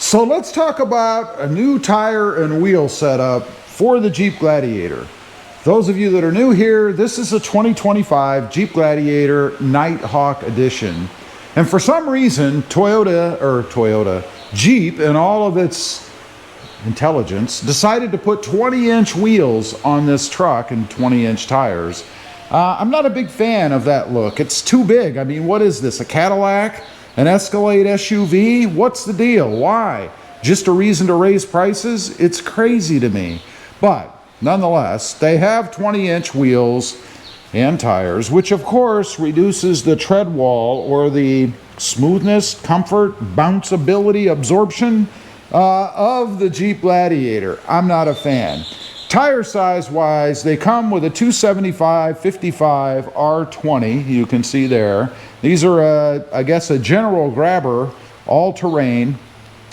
So let's talk about a new tire and wheel setup for the Jeep Gladiator. Those of you that are new here, this is a 2025 Jeep Gladiator Nighthawk Edition. And for some reason, Jeep and all of its intelligence decided to put 20-inch wheels on this truck and 20-inch tires. I'm not a big fan of that look. It's too big. I mean, what is this, a Cadillac? An Escalade SUV? What's the deal? Why? Just a reason to raise prices? It's crazy to me. But nonetheless, they have 20-inch wheels and tires, which of course reduces the tread wall or the smoothness, comfort, bounceability, absorption of the Jeep Gladiator. I'm not a fan. Tire size wise, they come with a 275/55 R20, you can see there. These are, I guess, a general grabber, all-terrain.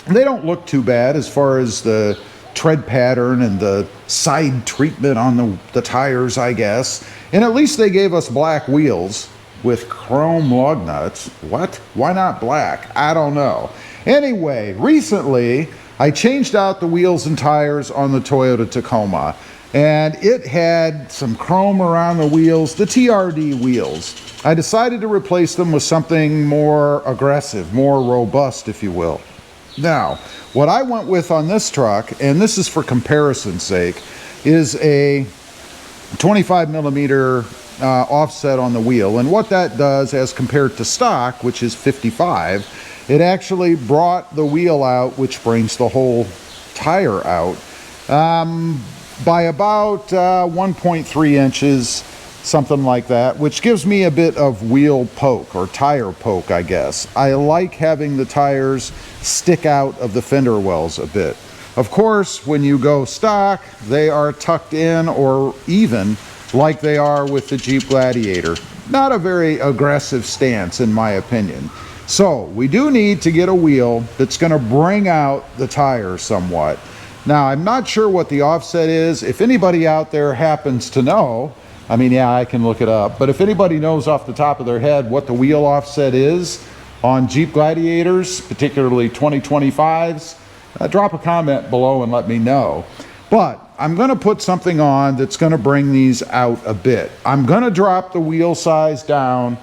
They don't look too bad as far as the tread pattern and the side treatment on the tires, I guess. And at least they gave us black wheels with chrome lug nuts. What? Why not black? I don't know. Anyway, recently I changed out the wheels and tires on the Toyota Tacoma, and it had some chrome around the wheels, the TRD wheels. I decided to replace them with something more aggressive, more robust, if you will. Now, what I went with on this truck, and this is for comparison's sake, is a 25 millimeter offset on the wheel. And what that does as compared to stock, which is 55, it actually brought the wheel out, which brings the whole tire out, by about 1.3 inches, something like that, which gives me a bit of wheel poke or tire poke, I guess. I like having the tires stick out of the fender wells a bit. Of course, when you go stock, they are tucked in or even like they are with the Jeep Gladiator. Not a very aggressive stance, in my opinion. So we do need to get a wheel that's going to bring out the tire somewhat. Now, I'm not sure what the offset is. If anybody out there happens to know, I mean, yeah, I can look it up, but if anybody knows off the top of their head what the wheel offset is on Jeep Gladiators, particularly 2025s, drop a comment below and let me know. But I'm going to put something on that's going to bring these out a bit. I'm going to drop the wheel size down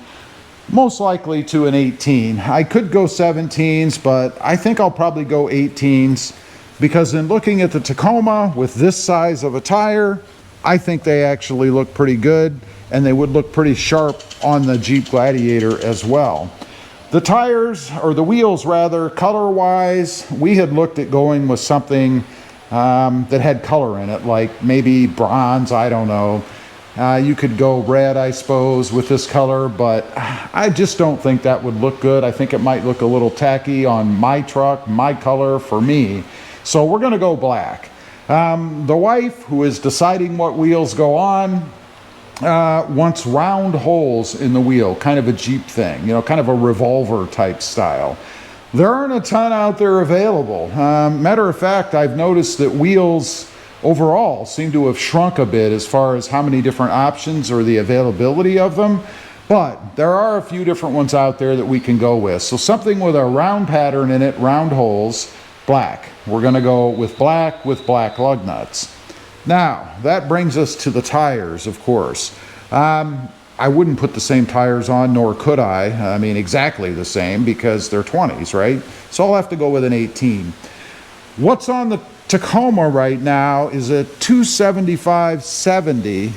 most likely to an 18. I could go 17s, but I think I'll probably go 18s because in looking at the Tacoma with this size of a tire, I think they actually look pretty good, and they would look pretty sharp on the Jeep Gladiator as well. The tires, or the wheels rather, color-wise, we had looked at going with something that had color in it, like maybe bronze, I don't know. You could go red, I suppose, with this color, but I just don't think that would look good. I think it might look a little tacky on my truck, my color, for me. So we're going to go black. The wife, who is deciding what wheels go on, wants round holes in the wheel, kind of a Jeep thing, you know, kind of a revolver type style. There aren't a ton out there available. Matter of fact, I've noticed that wheels overall seem to have shrunk a bit as far as how many different options or the availability of them, but there are a few different ones out there that we can go with. So something with a round pattern in it, round holes, black. We're going to go with black lug nuts. Now, that brings us to the tires, of course. I wouldn't put the same tires on, nor could I. I mean, exactly the same, because they're 20s, right? So I'll have to go with an 18. What's on the Tacoma right now is a 275/70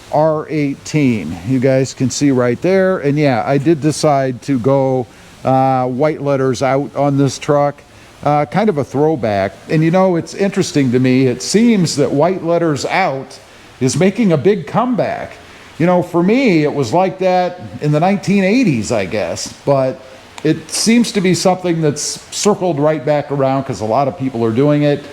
R18. You guys can see right there. And yeah, I did decide to go white letters out on this truck. Kind of a throwback. And you know, it's interesting to me, it seems that white letters out is making a big comeback. You know, for me, it was like that in the 1980s, I guess, but it seems to be something that's circled right back around because a lot of people are doing it.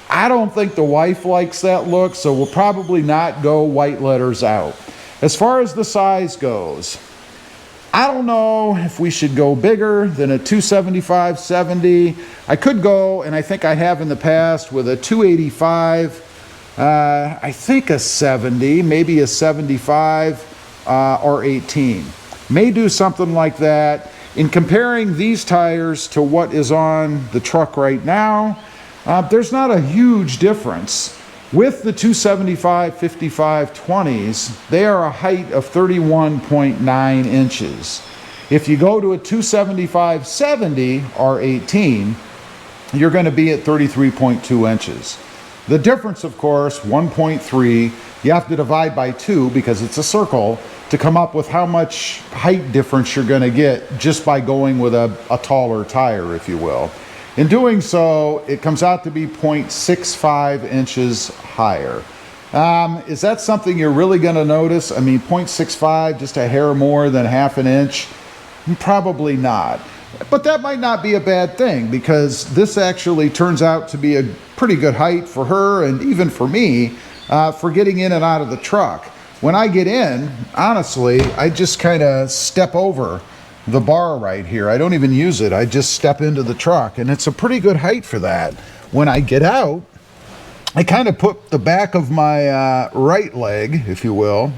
I don't think the wife likes that look, so we'll probably not go white letters out. As far as the size goes, I don't know if we should go bigger than a 275/70. I could go, and I think I have in the past, with a 285, I think a 70, maybe a 75 or 18. May do something like that. In comparing these tires to what is on the truck right now, there's not a huge difference. With the 275 55 20s, they are a height of 31.9 inches. If you go to a 275 70 R18, you're going to be at 33.2 inches. The difference, of course, 1.3, you have to divide by 2 because it's a circle to come up with how much height difference you're going to get just by going with a taller tire, if you will. In doing so, it comes out to be 0.65 inches higher. Is that something you're really going to notice? I mean, 0.65, just a hair more than half an inch? Probably not. But that might not be a bad thing, because this actually turns out to be a pretty good height for her and even for me for getting in and out of the truck. When I get in, honestly, I just kind of step over the bar right here. I don't even use it. I just step into the truck, and it's a pretty good height for that. When I get out, I kind of put the back of my right leg, if you will,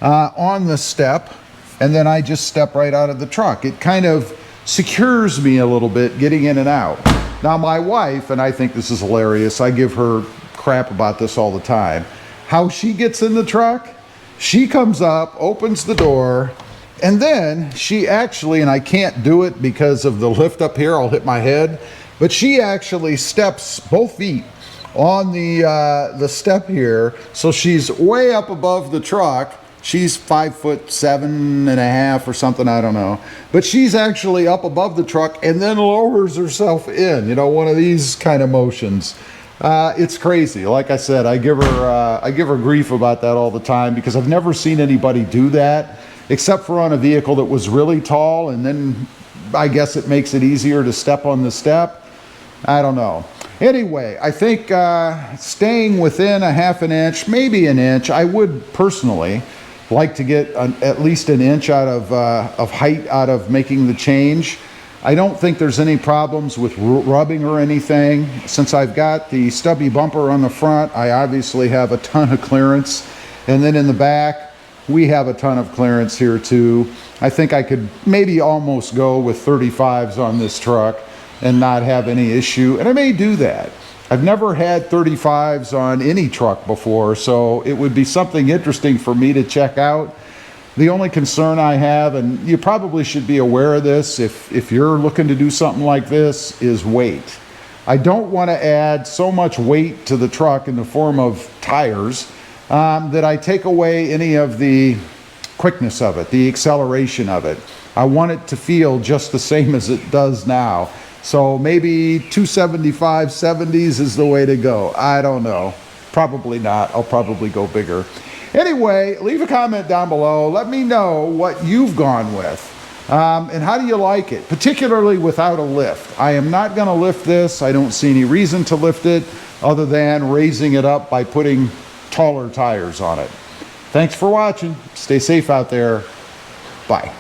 on the step, and then I just step right out of the truck. It kind of secures me a little bit getting in and out. Now my wife, and I think this is hilarious, I give her crap about this all the time, how she gets in the truck, she comes up, opens the door, and then she actually, and I can't do it because of the lift up here, I'll hit my head, but she actually steps both feet on the step here, so she's way up above the truck. She's 5'7.5" or something, I don't know. But she's actually up above the truck and then lowers herself in, you know, one of these kind of motions. It's crazy. Like I said, I give her grief about that all the time because I've never seen anybody do that except for on a vehicle that was really tall, and then I guess it makes it easier to step on the step. I don't know. Anyway, I think staying within a half an inch, maybe an inch, I would personally like to get at least an inch out of height out of making the change. I don't think there's any problems with rubbing or anything. Since I've got the stubby bumper on the front, I obviously have a ton of clearance. And then in the back, we have a ton of clearance here too. I think I could maybe almost go with 35s on this truck and not have any issue. And I may do that. I've never had 35s on any truck before, so it would be something interesting for me to check out. The only concern I have, and you probably should be aware of this if you're looking to do something like this, is weight. I don't want to add so much weight to the truck in the form of tires that I take away any of the quickness of it, the acceleration of it. I want it to feel just the same as it does now. So maybe 275 70s is the way to go. I don't know. Probably not. I'll probably go bigger. Anyway, leave a comment down below. Let me know what you've gone with. And how do you like it, particularly without a lift? I am not going to lift this. I don't see any reason to lift it other than raising it up by putting taller tires on it. Thanks for watching. Stay safe out there. Bye.